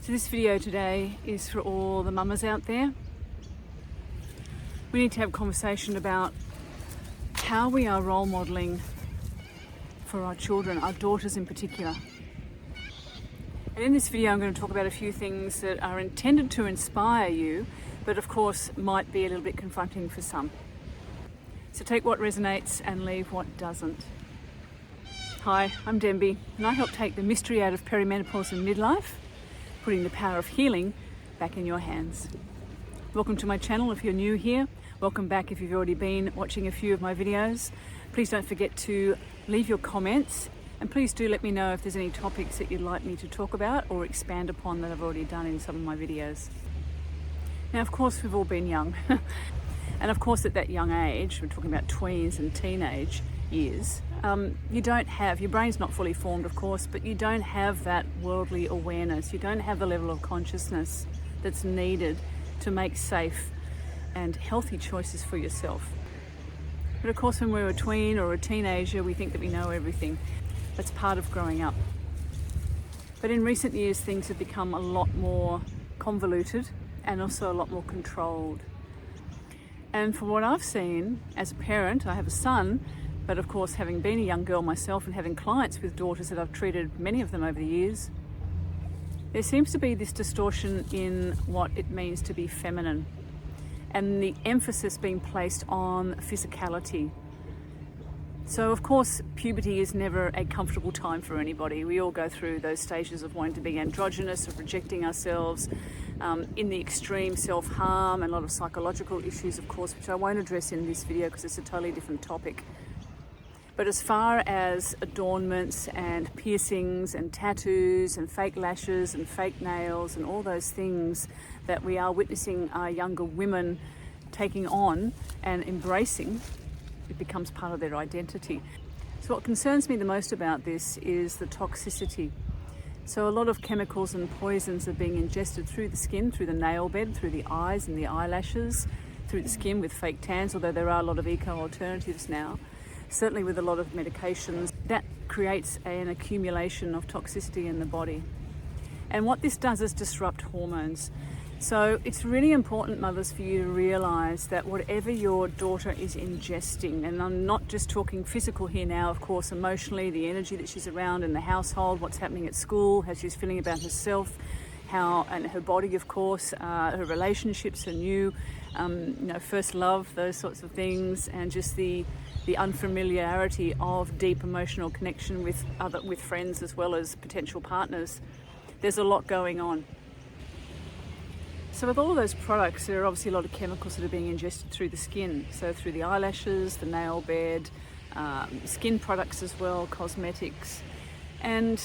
So this video today is for all the mamas out there. We need to have a conversation about how we are role modelling for our children, our daughters in particular. And in this video I'm going to talk about a few things that are intended to inspire you, but of course might be a little bit confronting for some. So take what resonates and leave what doesn't. Hi, I'm Demby, and I help take the mystery out of perimenopause and midlife, putting the power of healing back in your hands. Welcome to my channel if you're new here. Welcome back if you've already been watching a few of my videos. Please don't forget to leave your comments, and please do let me know if there's any topics that you'd like me to talk about or expand upon that I've already done in some of my videos. Now, of course, we've all been young. And of course, at that young age, we're talking about tweens and teenage years, your brain's not fully formed, of course, but you don't have that worldly awareness. You don't have the level of consciousness that's needed to make safe and healthy choices for yourself. But of course, when we're a tween or a teenager, we think that we know everything. That's part of growing up. But in recent years, things have become a lot more convoluted and also a lot more controlled. And from what I've seen as a parent, I have a son, but of course, having been a young girl myself and having clients with daughters that I've treated, many of them over the years, there seems to be this distortion in what it means to be feminine, and the emphasis being placed on physicality. So of course, puberty is never a comfortable time for anybody. We all go through those stages of wanting to be androgynous, of rejecting ourselves, in the extreme self-harm, and a lot of psychological issues, of course, which I won't address in this video because it's a totally different topic. But as far as adornments and piercings and tattoos and fake lashes and fake nails and all those things that we are witnessing our younger women taking on and embracing, it becomes part of their identity. So what concerns me the most about this is the toxicity. So a lot of chemicals and poisons are being ingested through the skin, through the nail bed, through the eyes and the eyelashes, through the skin with fake tans, although there are a lot of eco alternatives now. Certainly with a lot of medications, that creates an accumulation of toxicity in the body. And what this does is disrupt hormones. So it's really important, mothers, for you to realise that whatever your daughter is ingesting, and I'm not just talking physical here now, of course, emotionally, the energy that she's around in the household, what's happening at school, how she's feeling about herself, and her body, of course, her relationships, her new, first love, those sorts of things, and just the unfamiliarity of deep emotional connection with friends as well as potential partners. There's a lot going on. So with all of those products, there are obviously a lot of chemicals that are being ingested through the skin. So through the eyelashes, the nail bed, skin products as well, cosmetics. And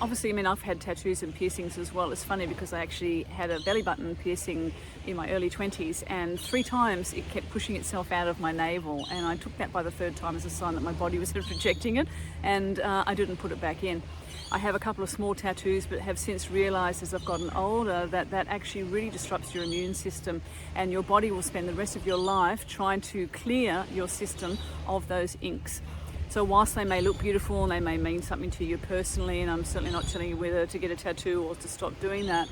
obviously, I've had tattoos and piercings as well. It's funny because I actually had a belly button piercing in my early 20s, and 3 times it kept pushing itself out of my navel. And I took that by the 3rd time as a sign that my body was rejecting it, and I didn't put it back in. I have a couple of small tattoos, but have since realised as I've gotten older that actually really disrupts your immune system, and your body will spend the rest of your life trying to clear your system of those inks. So whilst they may look beautiful and they may mean something to you personally, and I'm certainly not telling you whether to get a tattoo or to stop doing that,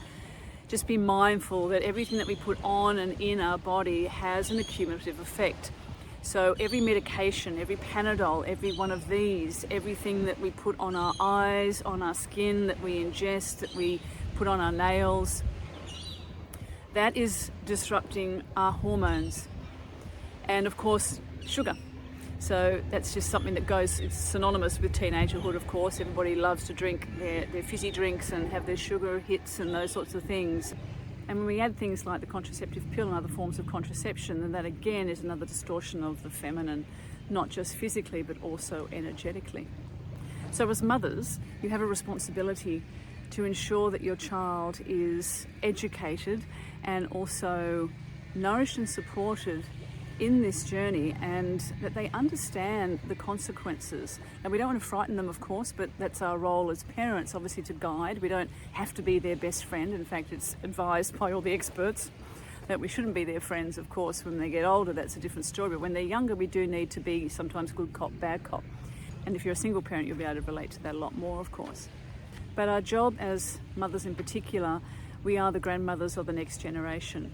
just be mindful that everything that we put on and in our body has an accumulative effect. So every medication, every Panadol, every one of these, everything that we put on our eyes, on our skin, that we ingest, that we put on our nails, that is disrupting our hormones. And of course, sugar. So that's just something that it's synonymous with teenagerhood, of course. Everybody loves to drink their fizzy drinks and have their sugar hits and those sorts of things. And when we add things like the contraceptive pill and other forms of contraception, then that again is another distortion of the feminine, not just physically, but also energetically. So as mothers, you have a responsibility to ensure that your child is educated and also nourished and supported in this journey, and that they understand the consequences. And we don't want to frighten them, of course, but that's our role as parents, obviously, to guide. We don't have to be their best friend. In fact, it's advised by all the experts that we shouldn't be their friends, of course. When they get older, that's a different story. But when they're younger, we do need to be sometimes good cop, bad cop. And if you're a single parent, you'll be able to relate to that a lot more, of course. But our job as mothers in particular We are the grandmothers of the next generation.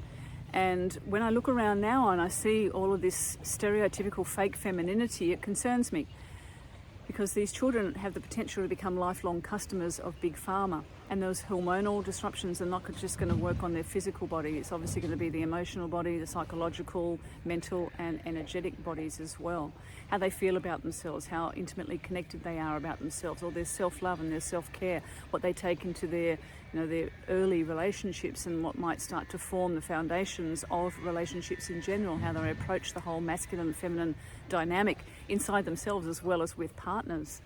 And when I look around now and I see all of this stereotypical fake femininity, it concerns me, because these children have the potential to become lifelong customers of Big Pharma. And those hormonal disruptions are not just going to work on their physical body, it's obviously going to be the emotional body, the psychological, mental and energetic bodies as well. How they feel about themselves, how intimately connected they are about themselves, or their self-love and their self-care, what they take into their their early relationships and what might start to form the foundations of relationships in general, how they approach the whole masculine and feminine dynamic inside themselves as well as with partners.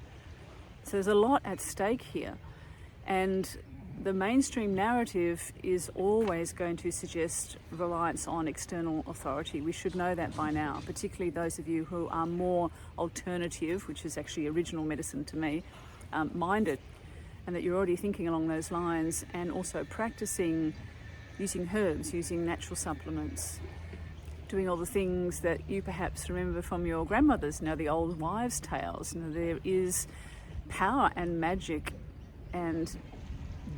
So there's a lot at stake here. And the mainstream narrative is always going to suggest reliance on external authority. We should know that by now, particularly those of you who are more alternative, which is actually original medicine to me, minded, and that you're already thinking along those lines and also practicing using herbs, using natural supplements, doing all the things that you perhaps remember from your grandmothers, the old wives' tales. There is power and magic and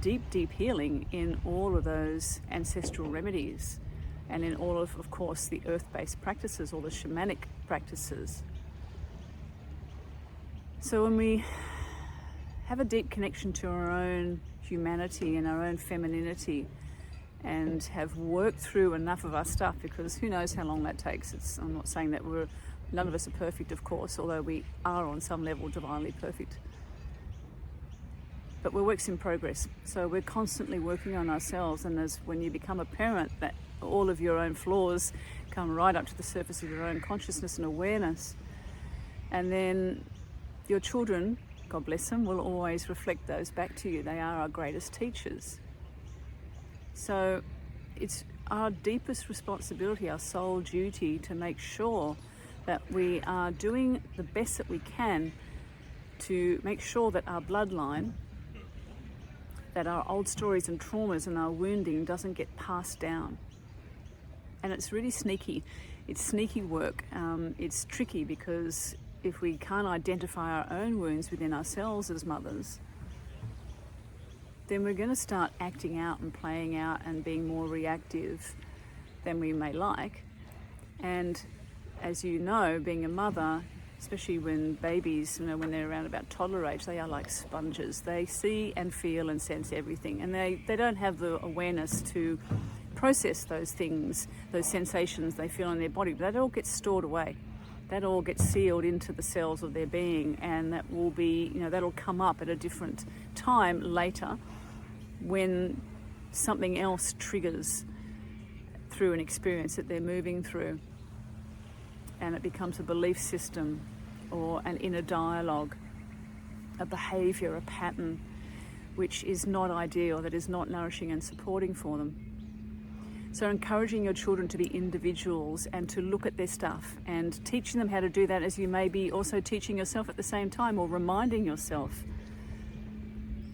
deep healing in all of those ancestral remedies and in all of course, the earth-based practices, all the shamanic practices. So when we have a deep connection to our own humanity and our own femininity and have worked through enough of our stuff, because who knows how long that takes. I'm not saying that none of us are perfect, of course, although we are on some level divinely perfect. But we're works in progress, so we're constantly working on ourselves, and as when you become a parent, that all of your own flaws come right up to the surface of your own consciousness and awareness. And then your children, God bless them, will always reflect those back to you. They are our greatest teachers. So it's our deepest responsibility, our sole duty, to make sure that we are doing the best that we can to make sure that our bloodline, that our old stories and traumas and our wounding doesn't get passed down. And it's really sneaky. It's sneaky work. It's tricky, because if we can't identify our own wounds within ourselves as mothers, then we're going to start acting out and playing out and being more reactive than we may like. And as you know, being a mother, especially when babies, when they're around about toddler age, they are like sponges. They see and feel and sense everything, and they don't have the awareness to process those things, those sensations they feel in their body. But that all gets stored away. That all gets sealed into the cells of their being, and that will be, that'll come up at a different time later when something else triggers through an experience that they're moving through. And it becomes a belief system or an inner dialogue, a behaviour, a pattern, which is not ideal, that is not nourishing and supporting for them. So encouraging your children to be individuals and to look at their stuff and teaching them how to do that, as you may be also teaching yourself at the same time, or reminding yourself.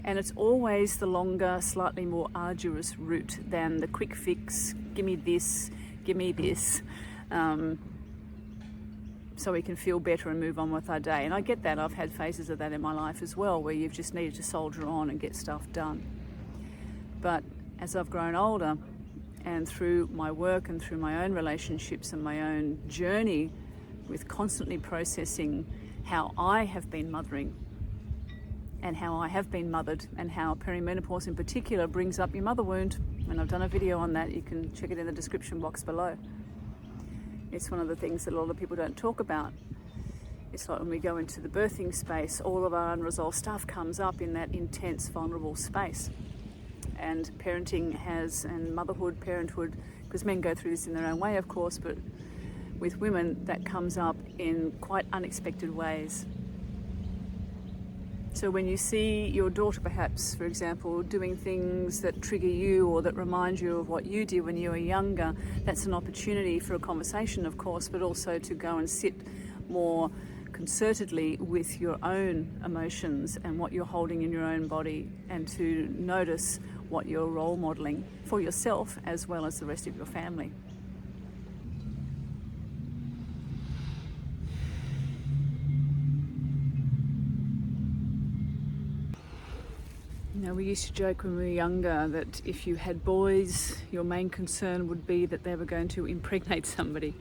And it's always the longer, slightly more arduous route than the quick fix, give me this, so we can feel better and move on with our day. And I get that. I've had phases of that in my life as well, where you've just needed to soldier on and get stuff done. But as I've grown older, and through my work and through my own relationships and my own journey with constantly processing how I have been mothering and how I have been mothered, and how perimenopause in particular brings up your mother wound. And I've done a video on that. You can check it in the description box below. It's one of the things that a lot of people don't talk about. It's like when we go into the birthing space, all of our unresolved stuff comes up in that intense, vulnerable space. And parenting and motherhood, parenthood, because men go through this in their own way, of course, but with women, that comes up in quite unexpected ways. So when you see your daughter, perhaps, for example, doing things that trigger you or that remind you of what you did when you were younger, that's an opportunity for a conversation, of course, but also to go and sit more concertedly with your own emotions and what you're holding in your own body, and to notice what you're role modeling for yourself as well as the rest of your family. We used to joke when we were younger that if you had boys, your main concern would be that they were going to impregnate somebody.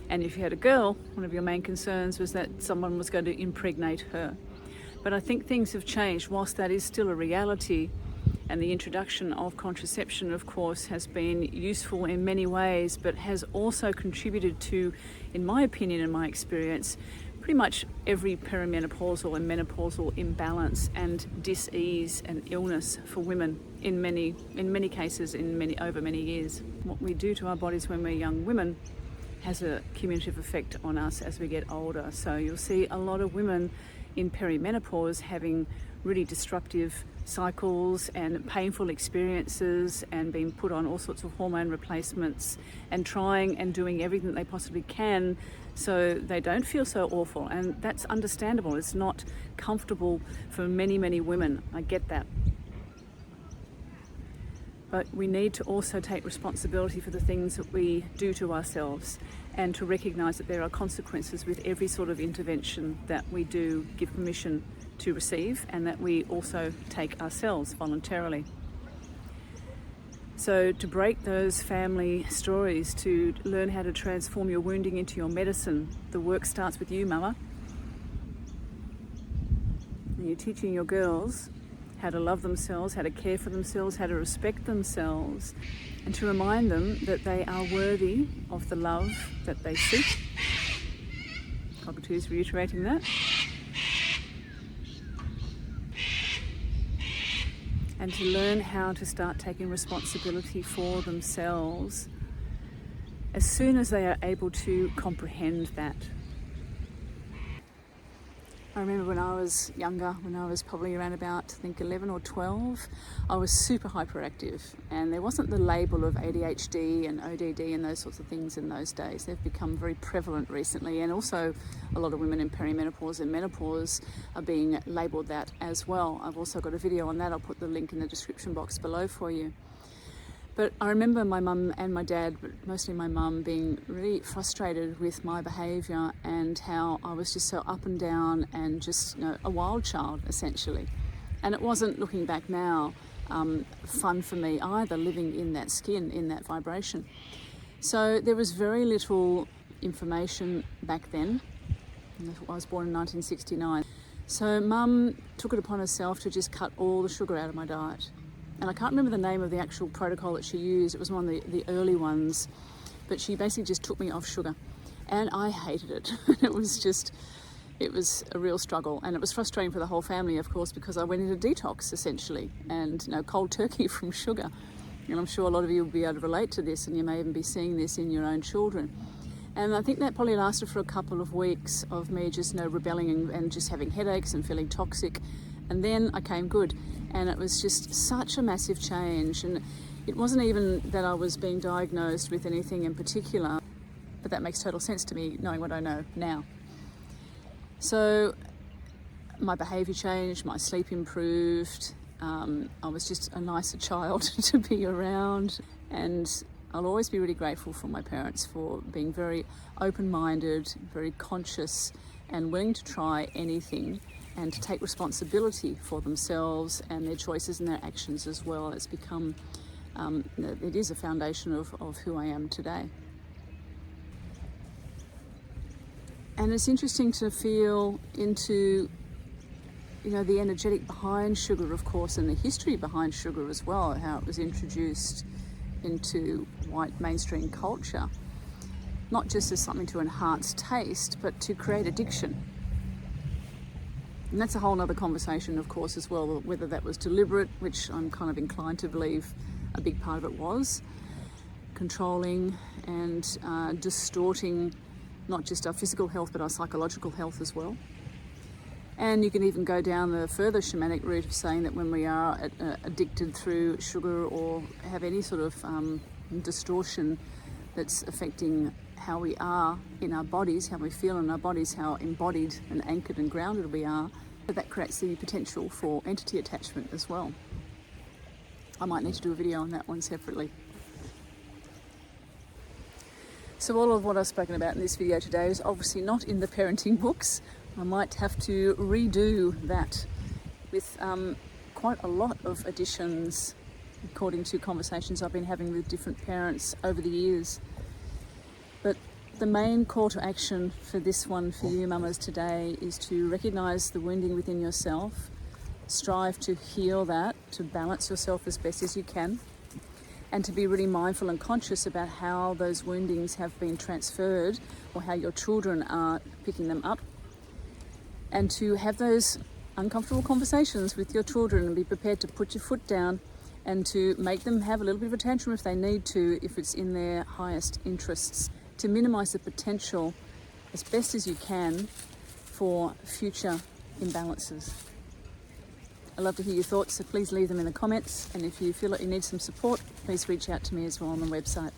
And if you had a girl, one of your main concerns was that someone was going to impregnate her. But I think things have changed. Whilst that is still a reality, and the introduction of contraception, of course, has been useful in many ways, but has also contributed to, in my opinion and my experience, pretty much every perimenopausal and menopausal imbalance and dis-ease and illness for women in many cases, over many years. What we do to our bodies when we're young women has a cumulative effect on us as we get older. So you'll see a lot of women in perimenopause having really disruptive cycles and painful experiences and being put on all sorts of hormone replacements and trying and doing everything they possibly can so they don't feel so awful. And that's understandable. It's not comfortable for many, many women. I get that. But we need to also take responsibility for the things that we do to ourselves and to recognise that there are consequences with every sort of intervention that we do give permission to receive and that we also take ourselves voluntarily. So to break those family stories, to learn how to transform your wounding into your medicine, the work starts with you, mama. And you're teaching your girls how to love themselves, how to care for themselves, how to respect themselves, and to remind them that they are worthy of the love that they seek. Cockatoo's reiterating that. And to learn how to start taking responsibility for themselves as soon as they are able to comprehend that. I remember when I was younger, when I was probably around about, I think 11 or 12, I was super hyperactive, and there wasn't the label of ADHD and ODD and those sorts of things in those days. They've become very prevalent recently, and also a lot of women in perimenopause and menopause are being labelled that as well. I've also got a video on that. I'll put the link in the description box below for you. But I remember my mum and my dad, but mostly my mum, being really frustrated with my behaviour and how I was just so up and down and just, a wild child, essentially. And it wasn't, looking back now, fun for me either, living in that skin, in that vibration. So there was very little information back then. I was born in 1969. So mum took it upon herself to just cut all the sugar out of my diet. And I can't remember the name of the actual protocol that she used. It was one of the early ones, but she basically just took me off sugar, and I hated it. It was a real struggle, and it was frustrating for the whole family, of course, because I went into detox essentially, and cold turkey from sugar. And I'm sure a lot of you will be able to relate to this, and you may even be seeing this in your own children. And I think that probably lasted for a couple of weeks of me just rebelling and just having headaches and feeling toxic. And then I came good, and it was just such a massive change. And it wasn't even that I was being diagnosed with anything in particular, but that makes total sense to me knowing what I know now. So my behaviour changed, my sleep improved, I was just a nicer child to be around, and I'll always be really grateful for my parents for being very open-minded, very conscious, and willing to try anything and to take responsibility for themselves and their choices and their actions as well. It's become, it is a foundation of who I am today. And it's interesting to feel into, the energetic behind sugar, of course, and the history behind sugar as well, how it was introduced into white mainstream culture, not just as something to enhance taste, but to create addiction. And that's a whole other conversation, of course, as well, whether that was deliberate, which I'm kind of inclined to believe a big part of it was, controlling and distorting not just our physical health, but our psychological health as well. And you can even go down the further shamanic route of saying that when we are addicted through sugar or have any sort of distortion that's affecting how we are in our bodies, how we feel in our bodies, how embodied and anchored and grounded we are, that creates the potential for entity attachment as well. I might need to do a video on that one separately. So all of what I've spoken about in this video today is obviously not in the parenting books. I might have to redo that with quite a lot of additions according to conversations I've been having with different parents over the years. But the main call to action for this one for you mamas today is to recognise the wounding within yourself, strive to heal that, to balance yourself as best as you can, and to be really mindful and conscious about how those woundings have been transferred or how your children are picking them up, and to have those uncomfortable conversations with your children and be prepared to put your foot down and to make them have a little bit of a tantrum if they need to, if it's in their highest interests, to minimise the potential as best as you can for future imbalances. I'd love to hear your thoughts, so please leave them in the comments, and if you feel like you need some support, please reach out to me as well on the website.